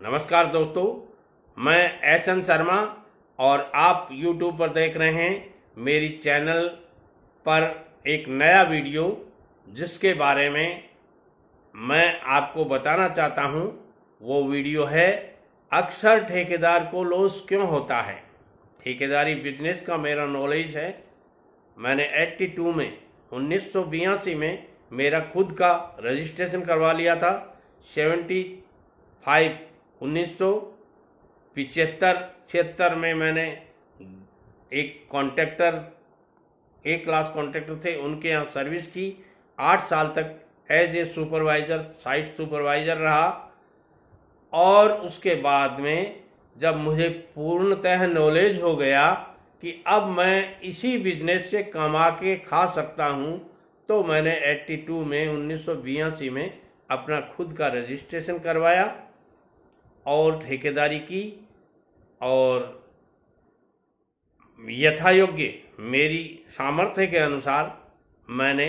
नमस्कार दोस्तों, मैं एस.एन. शर्मा और आप YouTube पर देख रहे हैं मेरी चैनल पर एक नया वीडियो जिसके बारे में मैं आपको बताना चाहता हूं। वो वीडियो है अक्सर ठेकेदार को लॉस क्यों होता है। ठेकेदारी बिजनेस का मेरा नॉलेज है। मैंने 1982 में मेरा खुद का रजिस्ट्रेशन करवा लिया था। 1976 में मैंने एक क्लास कॉन्ट्रैक्टर थे, उनके यहाँ सर्विस की। 8 साल तक as a supervisor, site supervisor रहा। और उसके बाद में जब मुझे पूर्णतः नॉलेज हो गया कि अब मैं इसी बिजनेस से कमा के खा सकता हूं, तो मैंने 1982 में अपना खुद का रजिस्ट्रेशन करवाया और ठेकेदारी की और यथायोग्य मेरी सामर्थ्य के अनुसार मैंने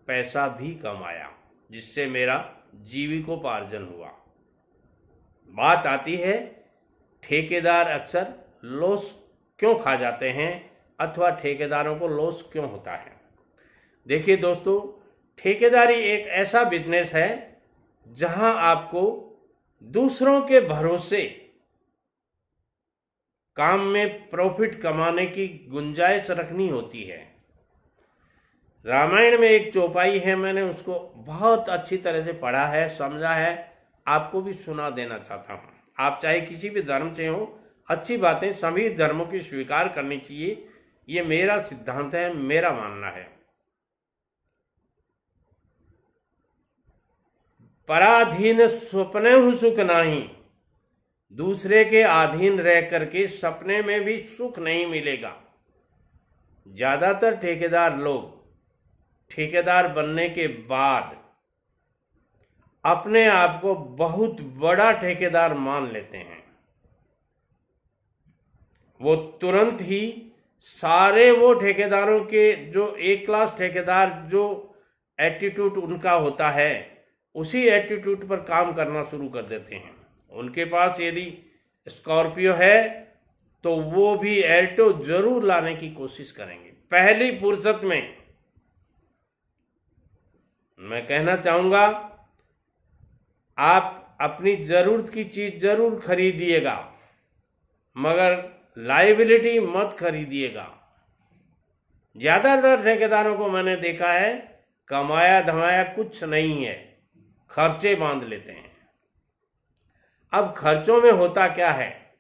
पैसा भी कमाया, जिससे मेरा जीविकोपार्जन हुआ। बात आती है ठेकेदार अक्सर लॉस क्यों खा जाते हैं अथवा ठेकेदारों को लॉस क्यों होता है। देखिए दोस्तों, ठेकेदारी एक ऐसा बिजनेस है जहां आपको दूसरों के भरोसे काम में प्रॉफिट कमाने की गुंजाइश रखनी होती है। रामायण में एक चौपाई है, मैंने उसको बहुत अच्छी तरह से पढ़ा है, समझा है, आपको भी सुना देना चाहता हूं। आप चाहे किसी भी धर्म से हो, अच्छी बातें सभी धर्मों की स्वीकार करनी चाहिए। ये मेरा सिद्धांत है, मेरा मानना है। पराधीन स्वप्ने सुख नहीं, दूसरे के अधीन रह करके सपने में भी सुख नहीं मिलेगा। ज्यादातर ठेकेदार लोग ठेकेदार बनने के बाद अपने आप को बहुत बड़ा ठेकेदार मान लेते हैं। वो तुरंत ही सारे वो ठेकेदारों के जो एक क्लास ठेकेदार जो एटीट्यूड उनका होता है, उसी एटीट्यूड पर काम करना शुरू कर देते हैं। उनके पास यदि स्कॉर्पियो है तो वो भी एल्टो जरूर लाने की कोशिश करेंगे। पहली फुर्सत में मैं कहना चाहूंगा, आप अपनी जरूरत की चीज जरूर खरीदिएगा, मगर लायबिलिटी मत खरीदिएगा। ज्यादातर ठेकेदारों को मैंने देखा है, कमाया धमाया कुछ नहीं है, खर्चे बांध लेते हैं। अब खर्चों में होता क्या है,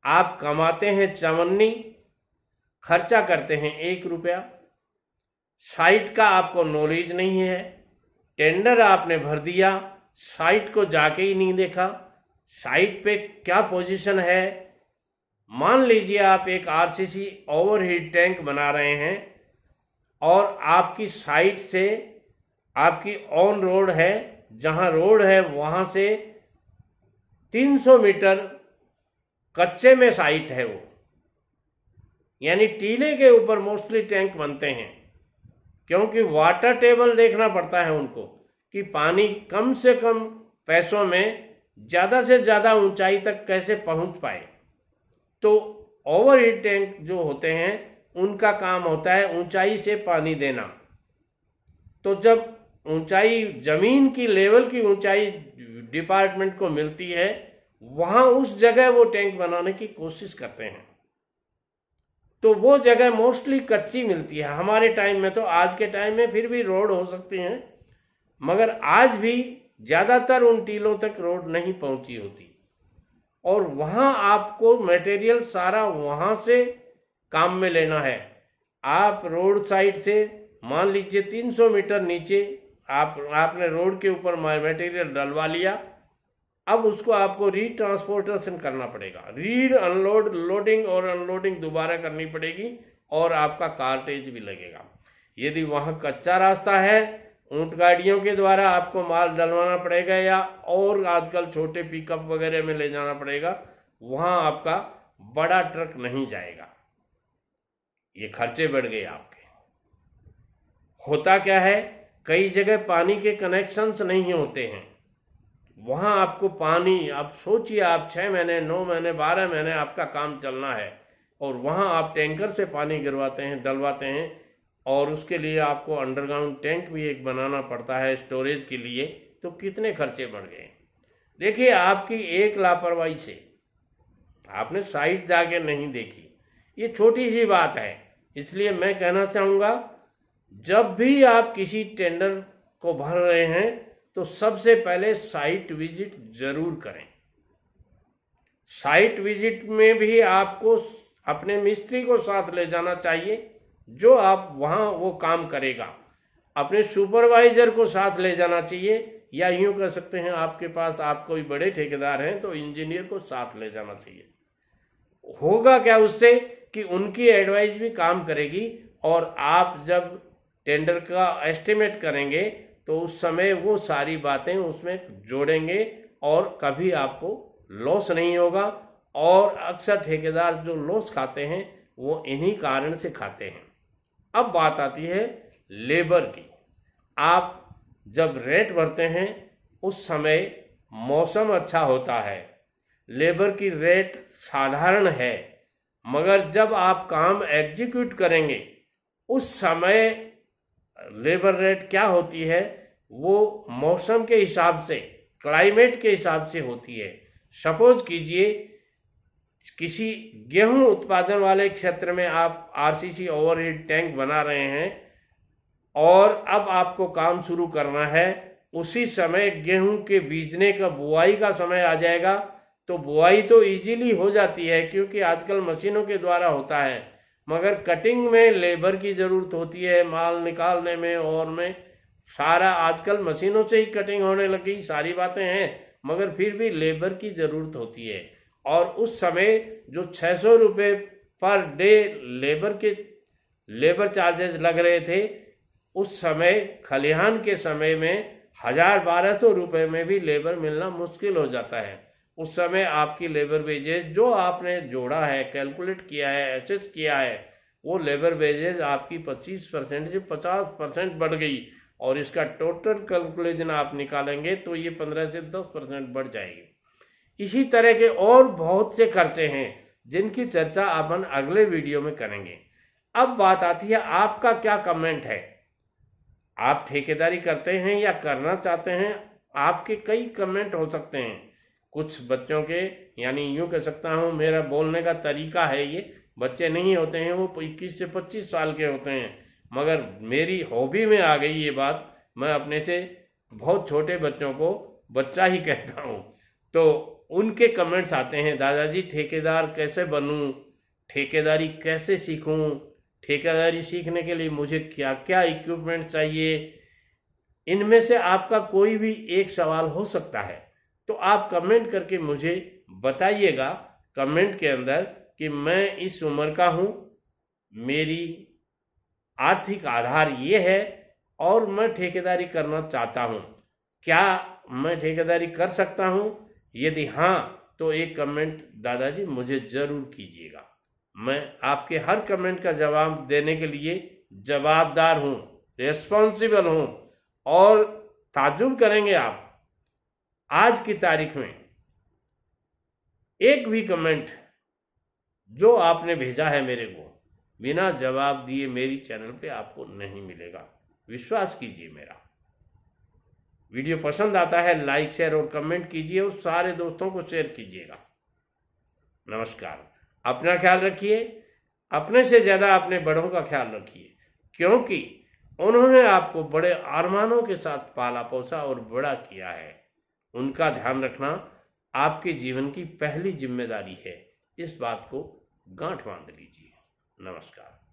आप कमाते हैं चवन्नी, खर्चा करते हैं 1 रुपया। साइट का आपको नॉलेज नहीं है, टेंडर आपने भर दिया, साइट को जाके ही नहीं देखा, साइट पे क्या पोजीशन है। मान लीजिए आप एक आरसीसी ओवरहेड टैंक बना रहे हैं और आपकी साइट से आपकी ऑन रोड है, जहां रोड है वहां से 300 मीटर कच्चे में साइट है वो, यानी टीले के ऊपर मोस्टली टैंक बनते हैं, क्योंकि वाटर टेबल देखना पड़ता है उनको कि पानी कम से कम पैसों में ज्यादा से ज्यादा ऊंचाई तक कैसे पहुंच पाए। तो ओवरहेड टैंक जो होते हैं उनका काम होता है ऊंचाई से पानी देना। तो जब ऊंचाई जमीन की लेवल की ऊंचाई डिपार्टमेंट को मिलती है, वहां उस जगह वो टैंक बनाने की कोशिश करते हैं। तो वो जगह मोस्टली कच्ची मिलती है। हमारे टाइम में तो, आज के टाइम में फिर भी रोड हो सकती हैं, मगर आज भी ज्यादातर उन टीलों तक रोड नहीं पहुंची होती। और वहां आपको मटेरियल सारा वहां से काम में लेना है। आप रोड साइड से मान लीजिए 300 मीटर नीचे आपने रोड के ऊपर मटेरियल डलवा लिया। अब उसको आपको रीट्रांसपोर्टेशन करना पड़ेगा, अनलोड, लोडिंग और अनलोडिंग दोबारा करनी पड़ेगी, और आपका कार्टेज भी लगेगा। यदि वहां कच्चा रास्ता है, ऊंट गाड़ियों के द्वारा आपको माल डलवाना पड़ेगा, या और आजकल छोटे पिकअप वगैरह में ले जाना पड़ेगा, वहां आपका बड़ा ट्रक नहीं जाएगा। ये खर्चे बढ़ गए आपके। होता क्या है, कई जगह पानी के कनेक्शंस नहीं होते हैं, वहां आपको पानी, आप सोचिए, आप 6 महीने, 9 महीने, 12 महीने आपका काम चलना है, और वहां आप टैंकर से पानी गिरवाते हैं, डलवाते हैं, और उसके लिए आपको अंडरग्राउंड टैंक भी एक बनाना पड़ता है स्टोरेज के लिए, तो कितने खर्चे बढ़ गए। देखिए, आपकी एक लापरवाही से आपने साइट जाके नहीं देखी, ये छोटी सी बात है। इसलिए मैं कहना चाहूँगा, जब भी आप किसी टेंडर को भर रहे हैं तो सबसे पहले साइट विजिट जरूर करें। साइट विजिट में भी आपको अपने मिस्त्री को साथ ले जाना चाहिए, जो आप वहाँ वो काम करेगा। अपने सुपरवाइजर को साथ ले जाना चाहिए, या यूँ कह सकते हैं आपके पास आप कोई बड़े ठेकेदार हैं तो इंजीनियर को साथ ले जाना चाहिए। होगा क्या उससे कि उनकी एडवाइस भी काम करेगी, और आप जब टेंडर का एस्टिमेट करेंगे तो उस समय वो सारी बातें उसमें जोड़ेंगे, और कभी आपको लॉस नहीं होगा। और अक्सर ठेकेदार जो लॉस खाते हैं वो इन्हीं कारण से खाते हैं। अब बात आती है लेबर की। आप जब रेट भरते हैं उस समय मौसम अच्छा होता है, लेबर की रेट साधारण है, मगर जब आप काम एग्जीक्यूट करेंगे उस समय लेबर रेट क्या होती है, वो मौसम के हिसाब से, क्लाइमेट के हिसाब से होती है। सपोज कीजिए किसी गेहूं उत्पादन वाले क्षेत्र में आप आरसीसी ओवरहेड टैंक बना रहे हैं, और अब आपको काम शुरू करना है, उसी समय गेहूं के बीजने का, बुआई का समय आ जाएगा। तो बुआई तो इजीली हो जाती है क्योंकि आजकल मशीनों के द्वारा होता है, मगर कटिंग में लेबर की जरूरत होती है, माल निकालने में और में सारा आजकल मशीनों से ही कटिंग होने लगी, सारी बातें हैं, मगर फिर भी लेबर की जरूरत होती है। और उस समय जो 600 रुपये पर डे लेबर चार्जेस लग रहे थे, उस समय खलिहान के समय में 1000-1200 रुपये में भी लेबर मिलना मुश्किल हो जाता है। उस समय आपकी लेबर वेजेज जो आपने जोड़ा है, कैलकुलेट किया है, एसेस किया है, वो लेबर वेजेज आपकी 25% से 50% बढ़ गई, और इसका टोटल कैलकुलेशन आप निकालेंगे तो ये 15 से 10% बढ़ जाएगी। इसी तरह के और बहुत से खर्चे हैं जिनकी चर्चा अपन अगले वीडियो में करेंगे। अब बात आती है आपका क्या कमेंट है, आप ठेकेदारी करते हैं या करना चाहते हैं। आपके कई कमेंट हो सकते हैं, कुछ बच्चों के, यानी यूं कह सकता हूं मेरा बोलने का तरीका है, ये बच्चे नहीं होते हैं, वो 21 से 25 साल के होते हैं, मगर मेरी हॉबी में आ गई ये बात, मैं अपने से बहुत छोटे बच्चों को बच्चा ही कहता हूँ। तो उनके कमेंट्स आते हैं, दादाजी ठेकेदार कैसे बनूं, ठेकेदारी कैसे सीखूं, ठेकेदारी सीखने के लिए मुझे क्या क्या इक्विपमेंट चाहिए। इनमें से आपका कोई भी एक सवाल हो सकता है, तो आप कमेंट करके मुझे बताइएगा कमेंट के अंदर कि मैं इस उम्र का हूँ, मेरी आर्थिक आधार ये है, और मैं ठेकेदारी करना चाहता हूँ, क्या मैं ठेकेदारी कर सकता हूँ? यदि हाँ, तो एक कमेंट दादाजी मुझे जरूर कीजिएगा। मैं आपके हर कमेंट का जवाब देने के लिए जवाबदार हूँ, रेस्पॉन्सिबल हूँ। और ताज्जुब करेंगे आप, आज की तारीख में एक भी कमेंट जो आपने भेजा है मेरे को बिना जवाब दिए मेरी चैनल पे आपको नहीं मिलेगा, विश्वास कीजिए मेरा। वीडियो पसंद आता है लाइक, शेयर और कमेंट कीजिए, और सारे दोस्तों को शेयर कीजिएगा। नमस्कार। अपना ख्याल रखिए, अपने से ज्यादा अपने बड़ों का ख्याल रखिए, क्योंकि उन्होंने आपको बड़े अरमानों के साथ पाला पोसा और बड़ा किया है। उनका ध्यान रखना आपके जीवन की पहली जिम्मेदारी है। इस बात को गांठ बांध लीजिए। नमस्कार।